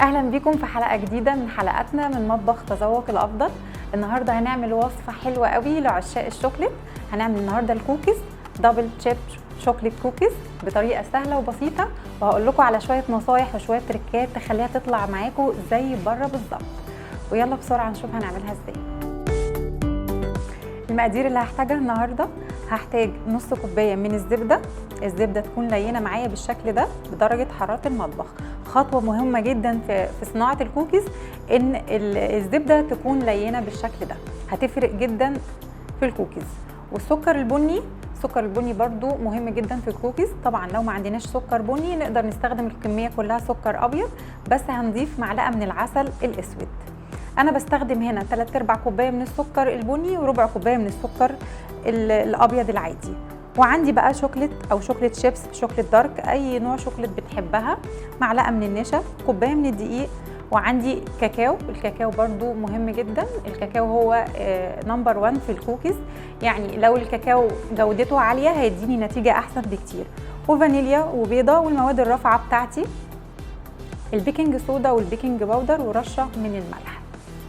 اهلا بيكم في حلقه جديده من حلقاتنا من مطبخ تذوق الافضل. النهارده هنعمل وصفه حلوه قوي لعشاق الشوكليت. هنعمل النهارده الكوكيز دبل تشيب شوكليت كوكيز بطريقه سهله وبسيطه، وهقول لكم على شويه نصايح وشويه تريكات تخليها تطلع معاكم زي بره بالظبط. ويلا بسرعه نشوف هنعملها ازاي. المقادير اللي هحتاجها النهارده: هحتاج نص كوبايه من الزبده تكون لينه معايا بالشكل ده بدرجه حراره المطبخ. خطوه مهمه جدا في صناعه الكوكيز ان الزبده تكون لينه بالشكل ده، هتفرق جدا في الكوكيز. والسكر البني برضو مهم جدا في الكوكيز. طبعا لو ما عندناش سكر بني نقدر نستخدم الكميه كلها سكر ابيض، بس هنضيف معلقه من العسل الاسود. انا بستخدم هنا 3/4 كوبايه من السكر البني وربع كوبايه من السكر الابيض العادي. وعندي بقى شوكليت او شوكليت شيبس، شوكليت دارك، اي نوع شوكليت بتحبها، معلقه من النشا، كوبايه من الدقيق، وعندي كاكاو. الكاكاو برضو مهم جدا، الكاكاو هو نمبر 1 في الكوكيز، يعني لو الكاكاو جودته عاليه هيديني نتيجه احسن بكتير. وفانيليا وبيضه، والمواد الرافعه بتاعتي البيكنج صودا والبيكنج باودر ورشه من الملح.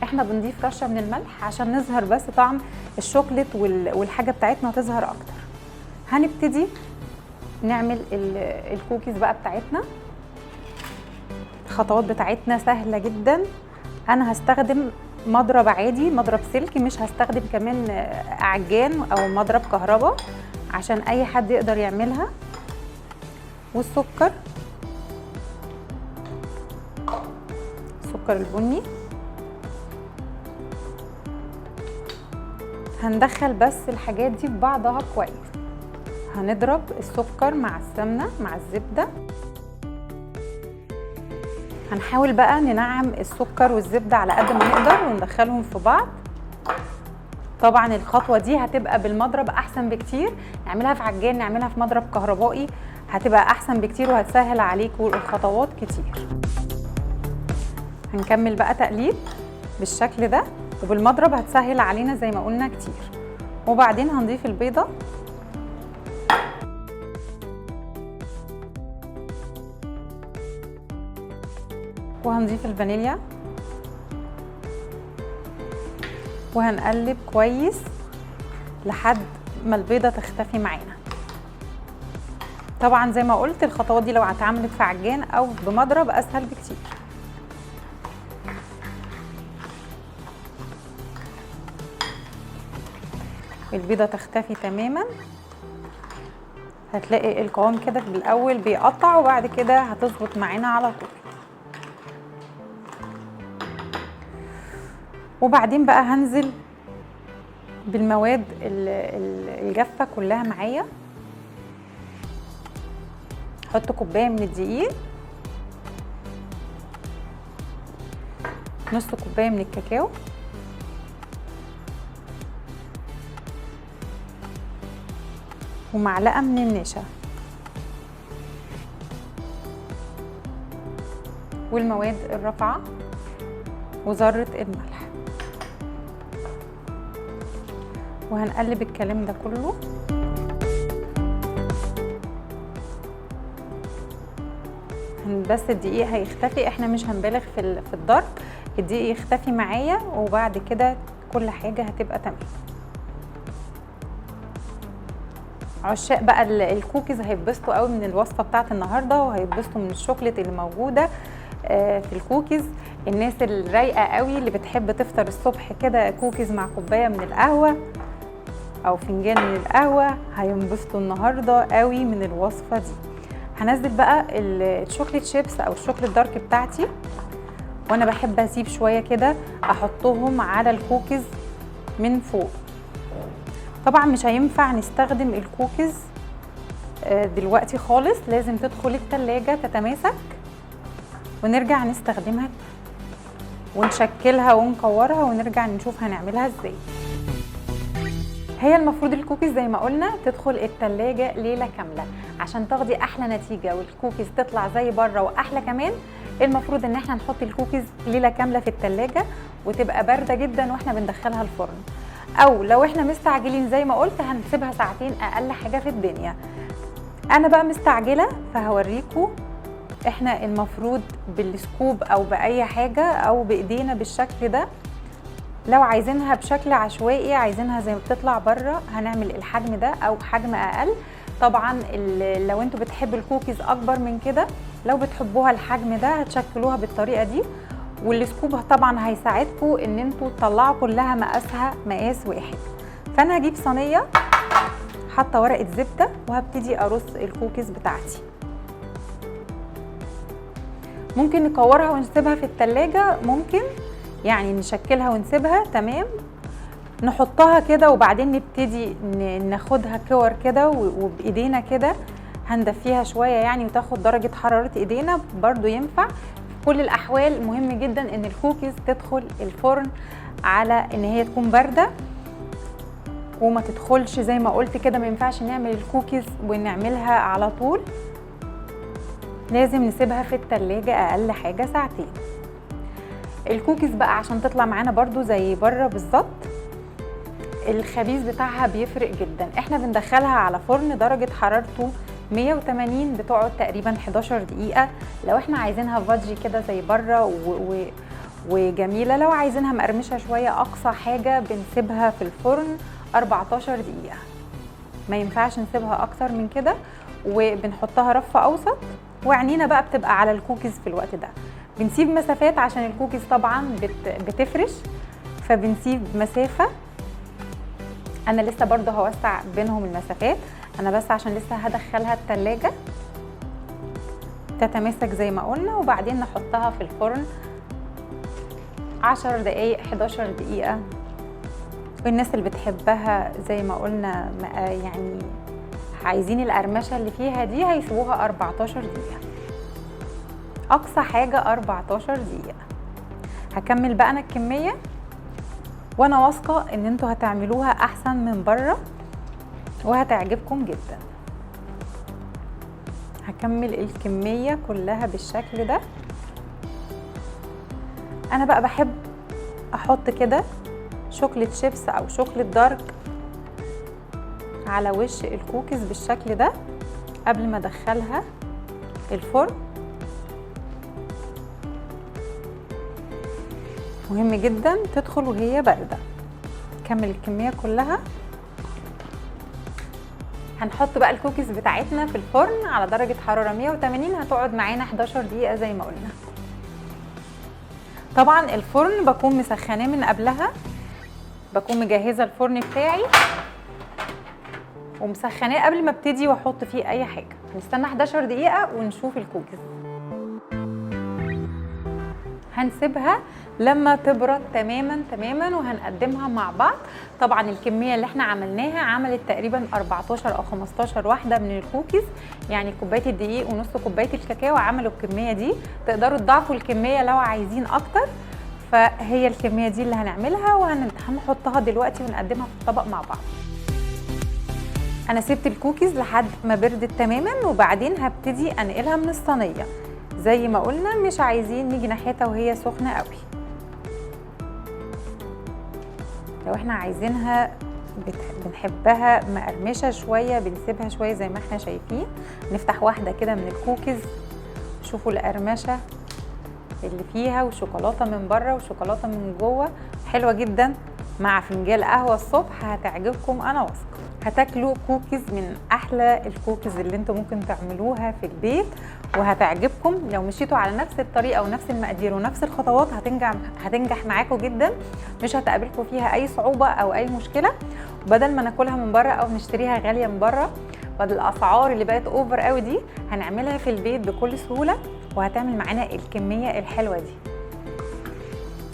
احنا بنضيف رشه من الملح عشان نظهر بس طعم الشوكليت والحاجه بتاعتنا تظهر اكتر. هنبتدي نعمل الكوكيز بقى بتاعتنا. الخطوات بتاعتنا سهله جدا. انا هستخدم مضرب عادي، مضرب سلك، مش هستخدم كمان عجان او مضرب كهرباء عشان اي حد يقدر يعملها. والسكر البني هندخل بس الحاجات دي ببعضها كويس. هنضرب السكر مع السمنه مع الزبده. هنحاول بقى ننعم السكر والزبده على قد ما نقدر وندخلهم في بعض. طبعا الخطوه دي هتبقى بالمضرب احسن بكتير، نعملها في عجان نعملها في مضرب كهربائي هتبقى احسن بكتير وهتسهل عليكم الخطوات كتير. هنكمل بقى تقليب بالشكل ده، وبالمضرب هتسهل علينا زي ما قلنا كتير. وبعدين هنضيف البيضة وهنضيف الفانيليا وهنقلب كويس لحد ما البيضة تختفي معانا. طبعا زي ما قلت الخطوات دي لو اتعملت في عجان او بمضرب اسهل بكتير. البيضة تختفي تماما، هتلاقي القوام كده بالاول بيقطع وبعد كده هتظبط معانا على طول. وبعدين بقى هنزل بالمواد الجافة كلها معايا. هحط كوباية من الدقيق، نص كوباية من الكاكاو، ومعلقة من النشا، والمواد الرافعة وذرة الملح. وهنقلب الكلام ده كله. بس الدقيق هيختفي، احنا مش هنبالغ في الضرب، الدقيق يختفي معايا وبعد كده كل حاجة هتبقى تمام. عشاق بقى الكوكيز هيتبسطوا قوي من الوصفه بتاعت النهارده، وهيتبسطوا من الشوكليت اللي موجوده في الكوكيز. الناس الرايقه قوي اللي بتحب تفطر الصبح كده كوكيز مع كوبايه من القهوه او فنجان من القهوه هينبسطوا النهارده قوي من الوصفه دي. هنزل بقى الشوكليت شيبس او الشوكليت دارك بتاعتي، وانا بحب اسيب شويه كده احطهم على الكوكيز من فوق. طبعا مش هينفع نستخدم الكوكيز دلوقتي خالص، لازم تدخل التلاجة تتماسك ونرجع نستخدمها ونشكلها ونكورها ونرجع نشوف هنعملها ازاي. هي المفروض الكوكيز زي ما قلنا تدخل التلاجة ليلة كاملة عشان تاخدي احلى نتيجة والكوكيز تطلع زي بره واحلى كمان. المفروض ان احنا نحط الكوكيز ليلة كاملة في التلاجة وتبقى باردة جدا واحنا بندخلها الفرن، او لو احنا مستعجلين زي ما قلت هنسيبها ساعتين اقل حاجه في الدنيا. انا بقى مستعجله فهوريكم احنا المفروض بالسكوب او باي حاجه او بايدينا بالشكل ده. لو عايزينها بشكل عشوائي، عايزينها زي ما بتطلع بره، هنعمل الحجم ده او حجم اقل. طبعا لو انتوا بتحبوا الكوكيز اكبر من كده، لو بتحبوها الحجم ده هتشكلوها بالطريقه دي. والسكوب طبعا هيساعدكم ان انتوا تطلعوا كلها مقاسها مقاس واحد. فانا هجيب صينيه حاطه ورقه زبده وهبتدي ارص الكوكيز بتاعتي. ممكن نكورها ونسيبها في التلاجة، ممكن يعني نشكلها ونسيبها تمام، نحطها كده وبعدين نبتدي ناخدها كور كده وبايدينا كده هندفيها شويه يعني وتاخد درجه حراره ايدينا برضو ينفع. في كل الاحوال مهم جدا ان الكوكيز تدخل الفرن على ان هي تكون بارده وما تدخلش زي ما قلت كده. ما ينفعش نعمل الكوكيز ونعملها على طول، لازم نسيبها في التلاجة اقل حاجه ساعتين. الكوكيز بقى عشان تطلع معانا برضو زي بره بالظبط، الخبيز بتاعها بيفرق جدا. احنا بندخلها على فرن درجه حرارته 180، بتقعد تقريبا 11 دقيقه. لو احنا عايزينها فادجي كده زي بره وجميله، لو عايزينها مقرمشه شويه اقصى حاجه بنسيبها في الفرن 14 دقيقه. ما ينفعش نسيبها اكتر من كده، وبنحطها رف اوسط. وعنينا بقى بتبقى على الكوكيز في الوقت ده. بنسيب مسافات عشان الكوكيز طبعا بتفرش، فبنسيب مسافه. انا لسه برضه هوسع بينهم المسافات، انا بس عشان لسه هدخلها التلاجة تتماسك زي ما قلنا، وبعدين نحطها في الفرن 10 دقايق 11 دقيقة. والناس اللي بتحبها زي ما قلنا يعني عايزين القرمشة اللي فيها دي هيسيبوها 14 دقيقة، اقصى حاجة 14 دقيقة. هكمل بقى انا الكمية، وانا واثقه ان انتوا هتعملوها احسن من بره وهتعجبكم جدا. هكمل الكميه كلها بالشكل ده. انا بقى بحب احط كده شوكليت شيبس او شوكليت دارك على وش الكوكيز بالشكل ده قبل ما ادخلها الفرن. مهم جدا تدخل وهي بارده. كمل الكميه كلها. هنحط بقى الكوكيز بتاعتنا في الفرن على درجه حراره 180، هتقعد معانا 11 دقيقه زي ما قلنا. طبعا الفرن بكون مسخناه من قبلها، بكون مجهزه الفرن بتاعي ومسخناه قبل ما ابتدي واحط فيه اي حاجه. هنستنى 11 دقيقه ونشوف الكوكيز. هنسيبها لما تبرد تماما وهنقدمها مع بعض. طبعا الكميه اللي احنا عملناها عملت تقريبا 14 او 15 واحده من الكوكيز، يعني كوبايه الدقيق ونص كوبايه الكاكاو عملوا الكميه دي. تقدروا تضاعفوا الكميه لو عايزين اكتر. فهي الكميه دي اللي هنعملها وهنحطها دلوقتي ونقدمها في الطبق مع بعض. انا سبت الكوكيز لحد ما بردت تماما وبعدين هبتدي انقلها من الصينيه. زي ما قلنا مش عايزين نيجي ناحيتها وهي سخنه قوي. لو احنا عايزينها بنحبها مقرمشه شويه بنسيبها شويه زي ما احنا شايفين. نفتح واحده كده من الكوكيز، شوفوا القرمشه اللي فيها وشوكولاته من بره وشوكولاته من جوه، حلوه جدا مع فنجان قهوه الصبح. هتعجبكم انا واثقه. هتاكلوا كوكيز من احلى الكوكيز اللي انتم ممكن تعملوها في البيت وهتعجبكم. لو مشيتوا على نفس الطريقه ونفس المقادير ونفس الخطوات هتنجح معاكم جدا، مش هتقابلكم فيها اي صعوبه او اي مشكله. بدل ما ناكلها من بره او نشتريها غاليه من بره، بدل الاسعار اللي بقت اوفر قوي دي، هنعملها في البيت بكل سهوله وهتعمل معانا الكميه الحلوه دي.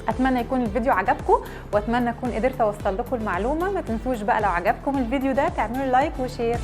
اتمنى يكون الفيديو عجبكم واتمنى اكون قدرت اوصل لكم المعلومه. ما تنسوش بقى لو عجبكم الفيديو ده تعملوا لايك وشير.